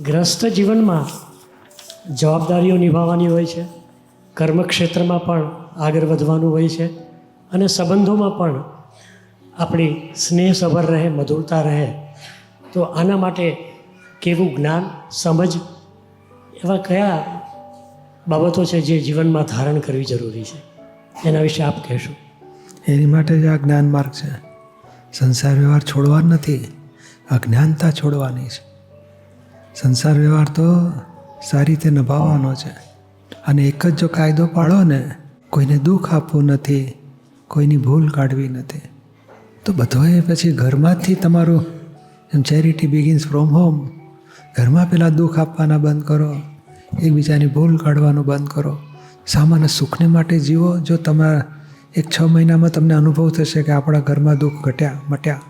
ગ્રસ્ત જીવનમાં જવાબદારીઓ નિભાવવાની હોય છે, કર્મક્ષેત્રમાં પણ આગળ વધવાનું હોય છે અને સંબંધોમાં પણ આપણી સ્નેહસભર રહે, મધુરતા રહે. તો આના માટે કેવું જ્ઞાન, સમજ, એવા કયા બાબતો છે જે જીવનમાં ધારણ કરવી જરૂરી છે, એના વિશે આપ કહેશો? એની માટે જ આ જ્ઞાન માર્ગ છે. સંસાર વ્યવહાર છોડવા નથી, અજ્ઞાનતા છોડવાની છે. સંસાર વ્યવહાર તો સારી રીતે નિભાવવાનો છે. અને એક જ જો કાયદો પાડો ને, કોઈને દુઃખ આપવું નથી, કોઈની ભૂલ કાઢવી નથી, તો બધોએ પછી ઘરમાંથી તમારું એમ ચેરિટી બિગિન્સ ફ્રોમ હોમ. ઘરમાં પહેલાં દુઃખ આપવાના બંધ કરો, એકબીજાની ભૂલ કાઢવાનું બંધ કરો, સામાન્ય સુખને માટે જીવો. જો તમારા 1-6 મહિનામાં તમને અનુભવ થશે કે આપણા ઘરમાં દુઃખ ઘટ્યા, મટ્યા.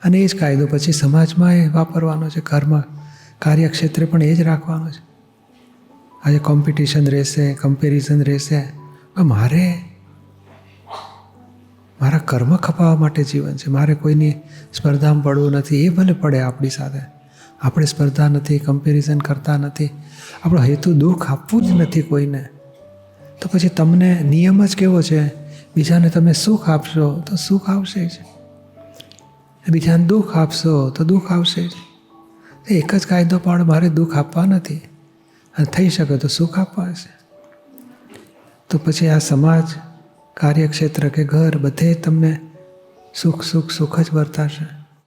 અને એ જ કાયદો પછી સમાજમાં એ વાપરવાનો છે, ઘરમાં કાર્યક્ષેત્રે પણ એ જ રાખવાનો છે. આજે કોમ્પિટિશન રહેશે, કમ્પેરિઝન રહેશે. મારે મારા કર્મ ખપાવવા માટે જીવન છે, મારે કોઈની સ્પર્ધામાં પડવું નથી. એ ભલે પડે આપણી સાથે, આપણે સ્પર્ધા નથી, કમ્પેરિઝન કરતા નથી. આપણો હેતુ દુઃખ આપવું જ નથી કોઈને. તો પછી તમને નિયમ જ કેવો છે, બીજાને તમે સુખ આપશો તો સુખ આવશે જ, બીજાને દુઃખ આપશો તો દુઃખ આવશે જ. એક જ કાયદો પાડો, મારે દુઃખ આપવા નથી અને થઈ શકે તો સુખ આપવા હશે. તો પછી આ સમાજ, કાર્યક્ષેત્ર કે ઘર, બધે તમને સુખ સુખ સુખ જ વર્તાશે.